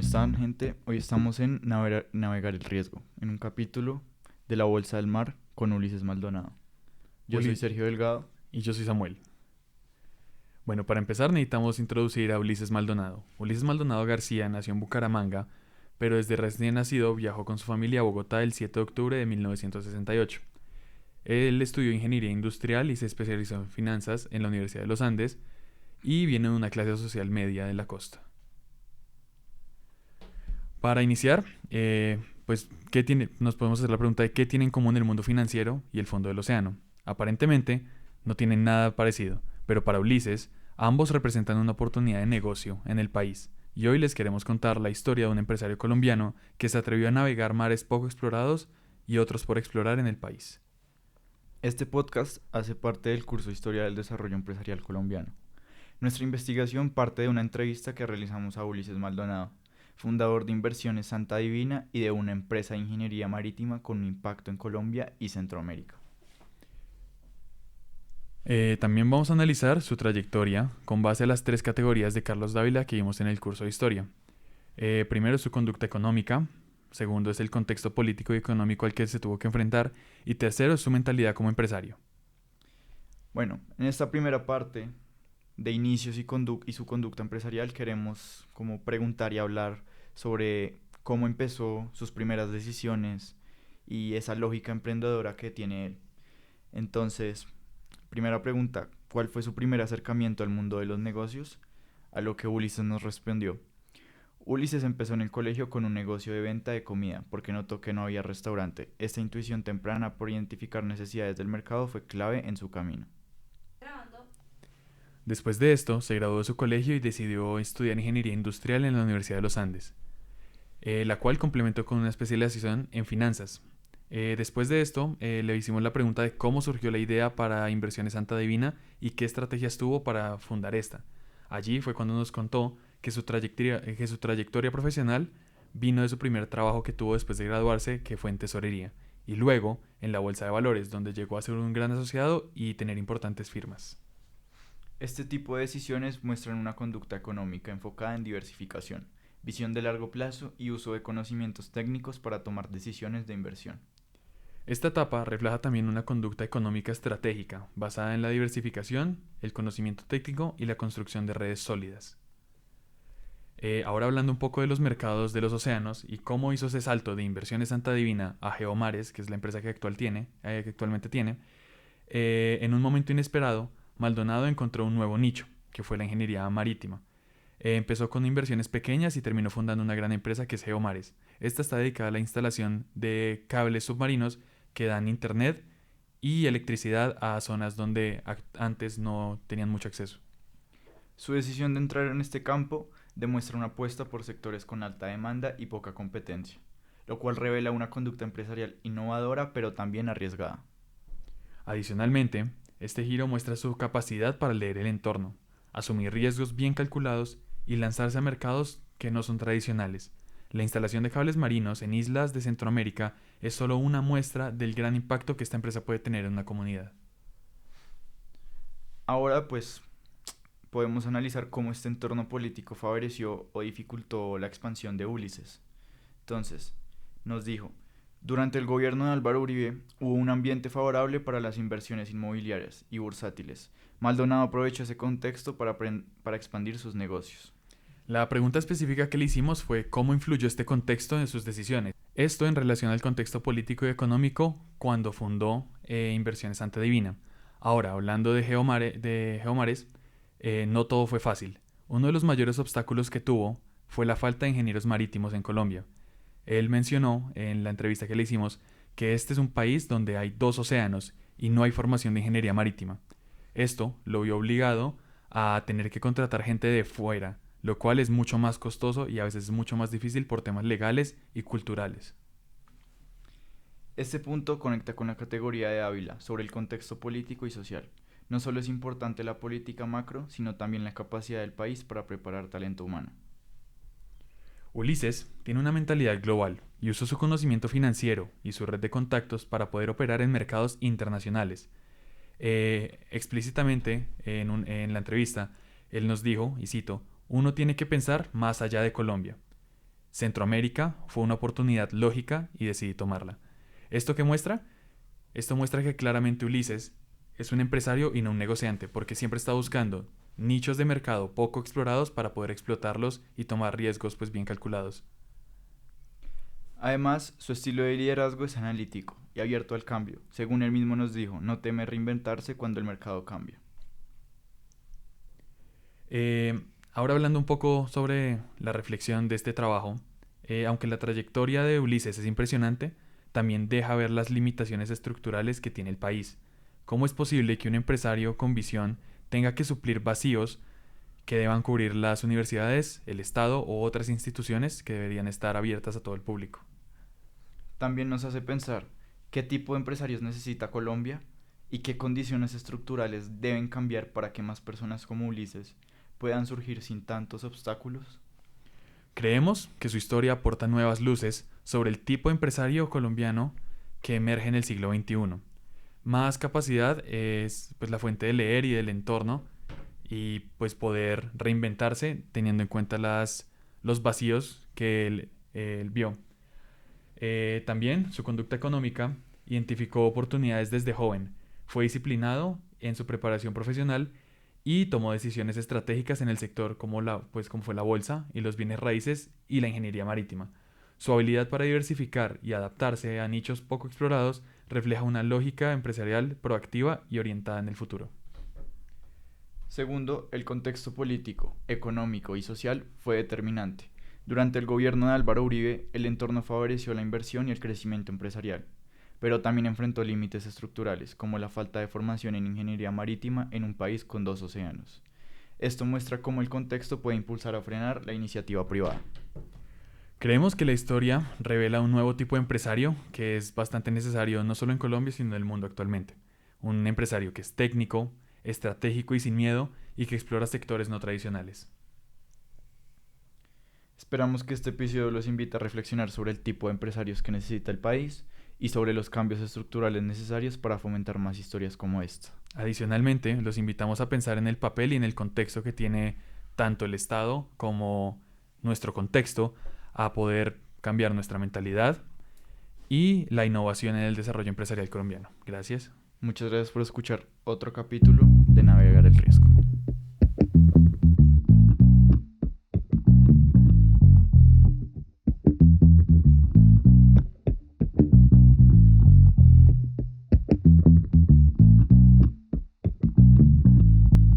están, gente? Hoy estamos en Navegar el Riesgo, en un capítulo de La Bolsa del Mar con Ulises Maldonado. Yo soy Uli, Sergio Delgado. y yo soy Samuel. Bueno, para empezar necesitamos introducir a Ulises Maldonado. Ulises Maldonado García nació en Bucaramanga, pero desde recién nacido viajó con su familia a Bogotá el 7 de octubre de 1968. Él estudió ingeniería industrial y se especializó en finanzas en la Universidad de los Andes y viene de una clase social media de la costa. Para iniciar, nos podemos hacer la pregunta de qué tiene en común el mundo financiero y el fondo del océano. Aparentemente, no tienen nada parecido, pero para Ulises, ambos representan una oportunidad de negocio en el país. Y hoy les queremos contar la historia de un empresario colombiano que se atrevió a navegar mares poco explorados y otros por explorar en el país. Este podcast hace parte del curso Historia del Desarrollo Empresarial Colombiano. Nuestra investigación parte de una entrevista que realizamos a Ulises Maldonado, fundador de Inversiones Santa Divina y de una empresa de ingeniería marítima con un impacto en Colombia y Centroamérica. También vamos a analizar su trayectoria con base a las tres categorías de Carlos Dávila que vimos en el curso de historia. Primero, su conducta económica. Segundo, es el contexto político y económico al que se tuvo que enfrentar. Y tercero, es su mentalidad como empresario. Bueno, en esta primera parte de inicios y su conducta empresarial queremos como preguntar y hablar sobre cómo empezó sus primeras decisiones y esa lógica emprendedora que tiene él. Entonces, primera pregunta, ¿cuál fue su primer acercamiento al mundo de los negocios? A lo que Ulises nos respondió. Ulises empezó en el colegio con un negocio de venta de comida porque notó que no había restaurante. Esta intuición temprana por identificar necesidades del mercado fue clave en su camino. Después de esto, se graduó de su colegio y decidió estudiar ingeniería industrial en la Universidad de los Andes, la cual complementó con una especialización en finanzas. Después de esto, le hicimos la pregunta de cómo surgió la idea para Inversiones Santa Divina y qué estrategias tuvo para fundar esta. Allí fue cuando nos contó que su trayectoria profesional vino de su primer trabajo que tuvo después de graduarse, que fue en tesorería, y luego en la bolsa de valores, donde llegó a ser un gran asociado y tener importantes firmas. Este tipo de decisiones muestran una conducta económica enfocada en diversificación, visión de largo plazo y uso de conocimientos técnicos para tomar decisiones de inversión. Esta etapa refleja también una conducta económica estratégica, basada en la diversificación, el conocimiento técnico y la construcción de redes sólidas. Ahora hablando un poco de los mercados de los océanos y cómo hizo ese salto de Inversiones Santa Divina a Geomares, que es la empresa que actualmente tiene, en un momento inesperado, Maldonado encontró un nuevo nicho, que fue la ingeniería marítima. Empezó con inversiones pequeñas y terminó fundando una gran empresa que es Geomares. Esta está dedicada a la instalación de cables submarinos que dan internet y electricidad a zonas donde antes no tenían mucho acceso. Su decisión de entrar en este campo demuestra una apuesta por sectores con alta demanda y poca competencia, lo cual revela una conducta empresarial innovadora pero también arriesgada. Adicionalmente, este giro muestra su capacidad para leer el entorno, asumir riesgos bien calculados y lanzarse a mercados que no son tradicionales. La instalación de cables marinos en islas de Centroamérica es solo una muestra del gran impacto que esta empresa puede tener en una comunidad. Ahora pues podemos analizar cómo este entorno político favoreció o dificultó la expansión de Ulises. Entonces, nos dijo, durante el gobierno de Álvaro Uribe hubo un ambiente favorable para las inversiones inmobiliarias y bursátiles. Maldonado aprovechó ese contexto para expandir sus negocios. La pregunta específica que le hicimos fue cómo influyó este contexto en sus decisiones. Esto en relación al contexto político y económico cuando fundó Inversiones Santa Divina. Ahora, hablando de Geomares, no todo fue fácil. Uno de los mayores obstáculos que tuvo fue la falta de ingenieros marítimos en Colombia. Él mencionó en la entrevista que le hicimos que este es un país donde hay dos océanos y no hay formación de ingeniería marítima. Esto lo vio obligado a tener que contratar gente de fuera, lo cual es mucho más costoso y a veces es mucho más difícil por temas legales y culturales. Este punto conecta con la categoría de Ávila sobre el contexto político y social. No solo es importante la política macro, sino también la capacidad del país para preparar talento humano. Ulises tiene una mentalidad global y usó su conocimiento financiero y su red de contactos para poder operar en mercados internacionales. Explícitamente en la entrevista, él nos dijo, y cito, uno tiene que pensar más allá de Colombia. Centroamérica fue una oportunidad lógica y decidí tomarla. ¿Esto qué muestra? Esto muestra que claramente Ulises es un empresario y no un negociante, porque siempre está buscando nichos de mercado poco explorados para poder explotarlos y tomar riesgos pues bien calculados. Además, su estilo de liderazgo es analítico y abierto al cambio. Según él mismo nos dijo, no teme reinventarse cuando el mercado cambia. Eh, Ahora hablando un poco sobre la reflexión de este trabajo, aunque la trayectoria de Ulises es impresionante, también deja ver las limitaciones estructurales que tiene el país. ¿Cómo es posible que un empresario con visión tenga que suplir vacíos que deban cubrir las universidades, el Estado o otras instituciones que deberían estar abiertas a todo el público? También nos hace pensar qué tipo de empresarios necesita Colombia y qué condiciones estructurales deben cambiar para que más personas como Ulises puedan surgir sin tantos obstáculos. Creemos que su historia aporta nuevas luces sobre el tipo de empresario colombiano que emerge en el siglo XXI. Más capacidad es pues, la fuente de leer y del entorno y pues poder reinventarse teniendo en cuenta los vacíos que él vio. También su conducta económica identificó oportunidades desde joven, fue disciplinado en su preparación profesional y tomó decisiones estratégicas en el sector como fue la bolsa y los bienes raíces y la ingeniería marítima. Su habilidad para diversificar y adaptarse a nichos poco explorados refleja una lógica empresarial proactiva y orientada en el futuro. Segundo, el contexto político, económico y social fue determinante. Durante el gobierno de Álvaro Uribe, el entorno favoreció la inversión y el crecimiento empresarial, pero también enfrentó límites estructurales, como la falta de formación en ingeniería marítima en un país con dos océanos. Esto muestra cómo el contexto puede impulsar o frenar la iniciativa privada. Creemos que la historia revela un nuevo tipo de empresario que es bastante necesario no solo en Colombia, sino en el mundo actualmente. Un empresario que es técnico, estratégico y sin miedo y que explora sectores no tradicionales. Esperamos que este episodio los invite a reflexionar sobre el tipo de empresarios que necesita el país y sobre los cambios estructurales necesarios para fomentar más historias como esta. Adicionalmente, los invitamos a pensar en el papel y en el contexto que tiene tanto el Estado como nuestro contexto a poder cambiar nuestra mentalidad y la innovación en el desarrollo empresarial colombiano. Gracias. Muchas gracias por escuchar otro capítulo